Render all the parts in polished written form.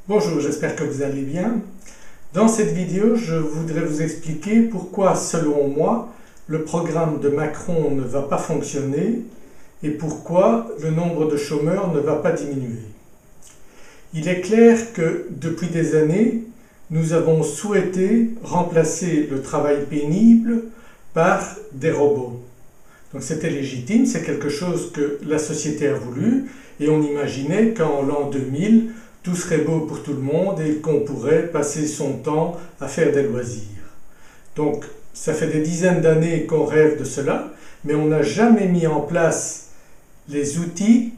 Bonjour, j'espère que vous allez bien. Dans cette vidéo, je voudrais vous expliquer pourquoi, selon moi, le programme de Macron ne va pas fonctionner et pourquoi le nombre de chômeurs ne va pas diminuer. Il est clair que depuis des années, nous avons souhaité remplacer le travail pénible par des robots. Donc c'était légitime, c'est quelque chose que la société a voulu et on imaginait qu'en l'an 2000, tout serait beau pour tout le monde et qu'on pourrait passer son temps à faire des loisirs. Donc ça fait des dizaines d'années qu'on rêve de cela, mais on n'a jamais mis en place les outils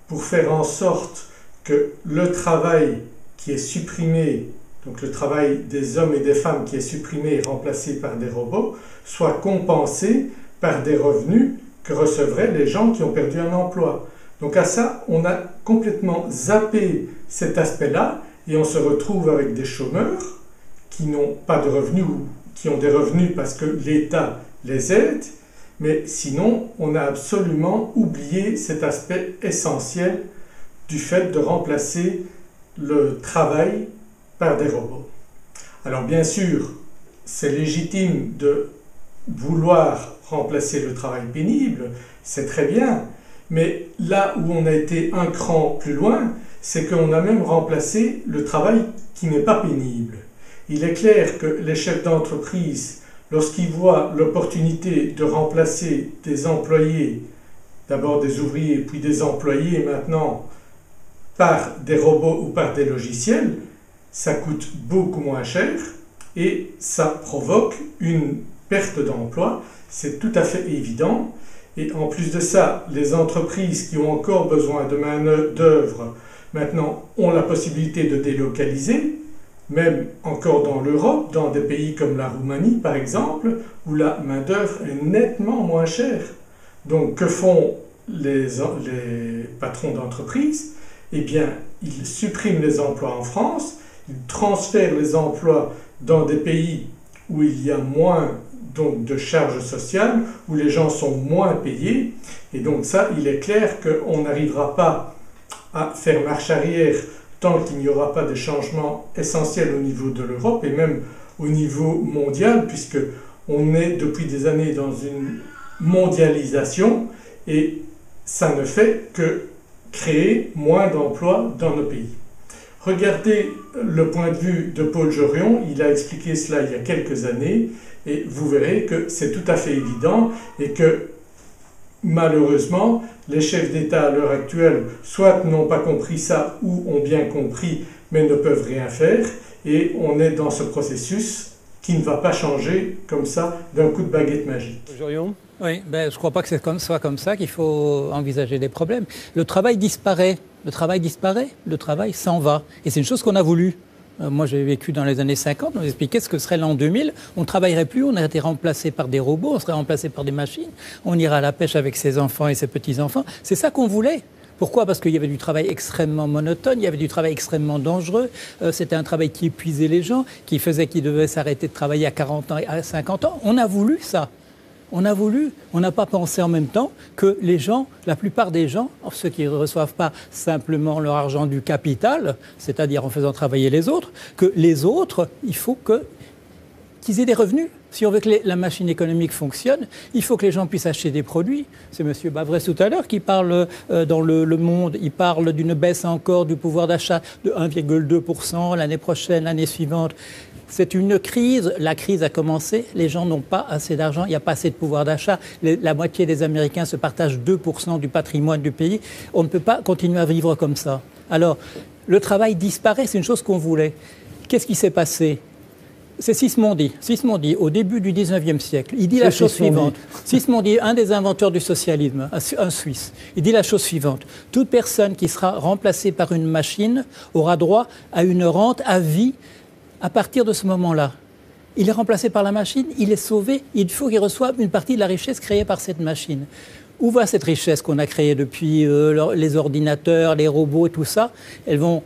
pour faire en sorte que le travail qui est supprimé, donc le travail des hommes et des femmes qui est supprimé et remplacé par des robots, soit compensé par des revenus que recevraient les gens qui ont perdu un emploi. Donc à ça, on a complètement zappé cet aspect-là et on se retrouve avec des chômeurs qui n'ont pas de revenus ou qui ont des revenus parce que l'État les aide, mais sinon on a absolument oublié cet aspect essentiel du fait de remplacer le travail par des robots. Alors bien sûr, c'est légitime de vouloir remplacer le travail pénible, c'est très bien, mais là où on a été un cran plus loin, c'est qu'on a même remplacé le travail qui n'est pas pénible. Il est clair que les chefs d'entreprise, lorsqu'ils voient l'opportunité de remplacer des employés, d'abord des ouvriers, puis des employés maintenant, par des robots ou par des logiciels, ça coûte beaucoup moins cher et ça provoque une perte d'emploi, c'est tout à fait évident. Et en plus de ça, les entreprises qui ont encore besoin de main-d'œuvre maintenant ont la possibilité de délocaliser, même encore dans l'Europe, dans des pays comme la Roumanie par exemple, où la main-d'œuvre est nettement moins chère. Donc que font les patrons d'entreprise? Eh bien, ils suppriment les emplois en France, ils transfèrent les emplois dans des pays où il y a moins donc de charges sociales, où les gens sont moins payés, et donc ça, il est clair qu'on n'arrivera pas à faire marche arrière tant qu'il n'y aura pas de changements essentiels au niveau de l'Europe et même au niveau mondial, puisque on est depuis des années dans une mondialisation et ça ne fait que créer moins d'emplois dans nos pays. Regardez le point de vue de Paul Jorion, il a expliqué cela il y a quelques années et vous verrez que c'est tout à fait évident et que malheureusement les chefs d'État à l'heure actuelle soit n'ont pas compris ça ou ont bien compris mais ne peuvent rien faire et on est dans ce processus qui ne va pas changer comme ça d'un coup de baguette magique. Jorion ? Oui, je ne crois pas que soit comme ça qu'il faut envisager des problèmes. Le travail disparaît, le travail s'en va. Et c'est une chose qu'on a voulu. Moi, j'ai vécu dans les années 50, on nous expliquait ce que serait l'an 2000. On ne travaillerait plus, on a été remplacé par des robots, on serait remplacé par des machines. On ira à la pêche avec ses enfants et ses petits-enfants. C'est ça qu'on voulait. Pourquoi? Parce qu'il y avait du travail extrêmement monotone, il y avait du travail extrêmement dangereux. C'était un travail qui épuisait les gens, qui faisait qu'ils devaient s'arrêter de travailler à 40 ans et à 50 ans. On a voulu ça. On n'a pas pensé en même temps que les gens, la plupart des gens, ceux qui ne reçoivent pas simplement leur argent du capital, c'est-à-dire en faisant travailler les autres, que les autres, il faut qu'ils aient des revenus. Si on veut que la machine économique fonctionne, il faut que les gens puissent acheter des produits. C'est M. Bavrez tout à l'heure qui parle dans le Monde, il parle d'une baisse encore du pouvoir d'achat de 1,2% l'année prochaine, l'année suivante. C'est une crise, la crise a commencé, les gens n'ont pas assez d'argent, il n'y a pas assez de pouvoir d'achat. La moitié des Américains se partagent 2% du patrimoine du pays. On ne peut pas continuer à vivre comme ça. Alors, le travail disparaît, c'est une chose qu'on voulait. Qu'est-ce qui s'est passé? C'est Sismondi, au début du 19e siècle. Il dit la chose suivante. Sismondi, un des inventeurs du socialisme, un Suisse, il dit la chose suivante. Toute personne qui sera remplacée par une machine aura droit à une rente à vie à partir de ce moment-là. Il est remplacé par la machine, il est sauvé, il faut qu'il reçoive une partie de la richesse créée par cette machine. Où va cette richesse qu'on a créée depuis les ordinateurs, les robots et tout ça? Elles vont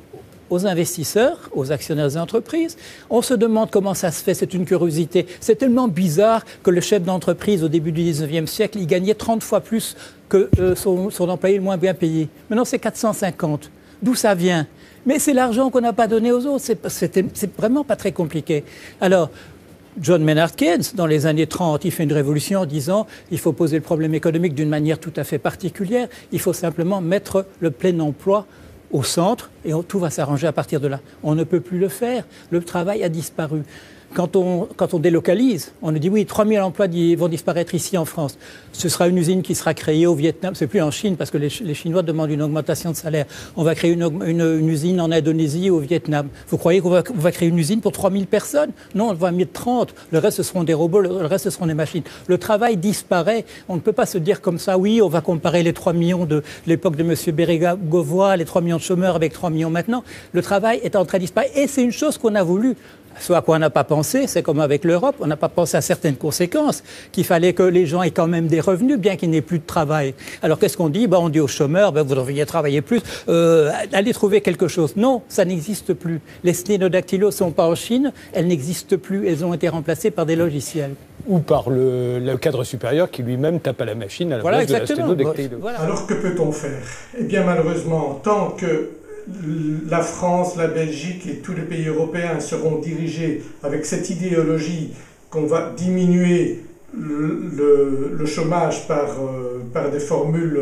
aux investisseurs, aux actionnaires des entreprises. On se demande comment ça se fait, c'est une curiosité. C'est tellement bizarre que le chef d'entreprise au début du 19e siècle, il gagnait 30 fois plus que son employé le moins bien payé. Maintenant, c'est 450. D'où ça vient? Mais c'est l'argent qu'on n'a pas donné aux autres. C'est vraiment pas très compliqué. Alors, John Maynard Keynes, dans les années 30, il fait une révolution en disant il faut poser le problème économique d'une manière tout à fait particulière. Il faut simplement mettre le plein emploi au centre et tout va s'arranger à partir de là. On ne peut plus le faire. Le travail a disparu. Quand on délocalise, on nous dit oui, 3000 emplois vont disparaître ici en France. Ce sera une usine qui sera créée au Vietnam. C'est plus en Chine parce que les Chinois demandent une augmentation de salaire. On va créer une usine en Indonésie, au Vietnam. Vous croyez qu'on va créer une usine pour 3000 personnes? Non, on va mettre 30. Le reste, ce seront des robots, le reste, ce seront des machines. Le travail disparaît. On ne peut pas se dire comme ça, oui, on va comparer les 3 millions de l'époque de M. Bérégovoy, les 3 millions de chômeurs avec 3 millions maintenant. Le travail est en train de disparaître. Et c'est une chose qu'on a voulu. Ce à quoi on n'a pas pensé, c'est comme avec l'Europe, on n'a pas pensé à certaines conséquences, qu'il fallait que les gens aient quand même des revenus, bien qu'il n'ait plus de travail. Alors qu'est-ce qu'on dit? On dit aux chômeurs, vous devriez travailler plus, allez trouver quelque chose. Non, ça n'existe plus. Les sténodactylos ne sont pas en Chine, elles n'existent plus, elles ont été remplacées par des logiciels. Ou par le cadre supérieur qui lui-même tape à la machine à la place de la sténodactylo. Voilà. Alors que peut-on faire? Eh bien malheureusement, tant que la France, la Belgique et tous les pays européens seront dirigés avec cette idéologie qu'on va diminuer le chômage par des formules,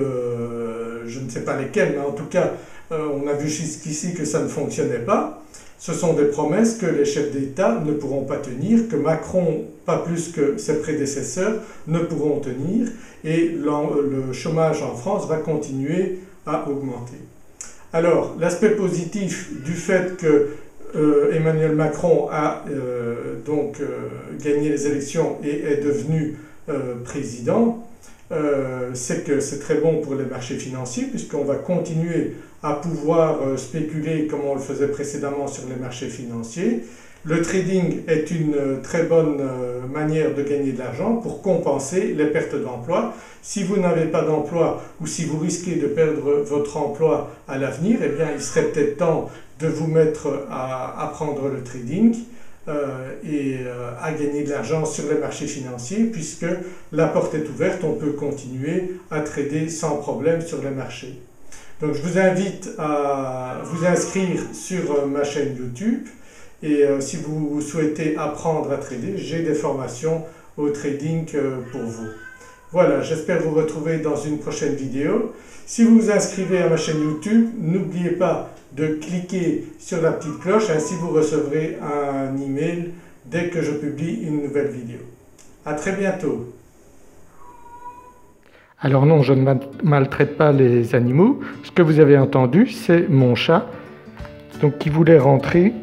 je ne sais pas lesquelles, mais en tout cas, on a vu jusqu'ici que ça ne fonctionnait pas. Ce sont des promesses que les chefs d'État ne pourront pas tenir, que Macron, pas plus que ses prédécesseurs, ne pourront tenir, et le chômage en France va continuer à augmenter. Alors, l'aspect positif du fait que Emmanuel Macron a gagné les élections et est devenu président, c'est que c'est très bon pour les marchés financiers puisqu'on va continuer à pouvoir spéculer comme on le faisait précédemment sur les marchés financiers. Le trading est une très bonne manière de gagner de l'argent pour compenser les pertes d'emploi. Si vous n'avez pas d'emploi ou si vous risquez de perdre votre emploi à l'avenir, eh bien, il serait peut-être temps de vous mettre à apprendre le trading et à gagner de l'argent sur les marchés financiers puisque la porte est ouverte, on peut continuer à trader sans problème sur les marchés. Donc je vous invite à vous inscrire sur ma chaîne YouTube. Et si vous souhaitez apprendre à trader, j'ai des formations au trading pour vous. Voilà, j'espère vous retrouver dans une prochaine vidéo. Si vous vous inscrivez à ma chaîne YouTube, n'oubliez pas de cliquer sur la petite cloche, ainsi vous recevrez un email dès que je publie une nouvelle vidéo. À très bientôt. Alors non, je ne maltraite pas les animaux. Ce que vous avez entendu, c'est mon chat qui voulait rentrer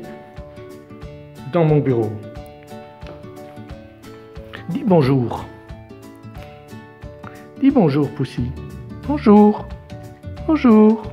dans mon bureau. Dis bonjour. Dis bonjour, Poussy. Bonjour. Bonjour.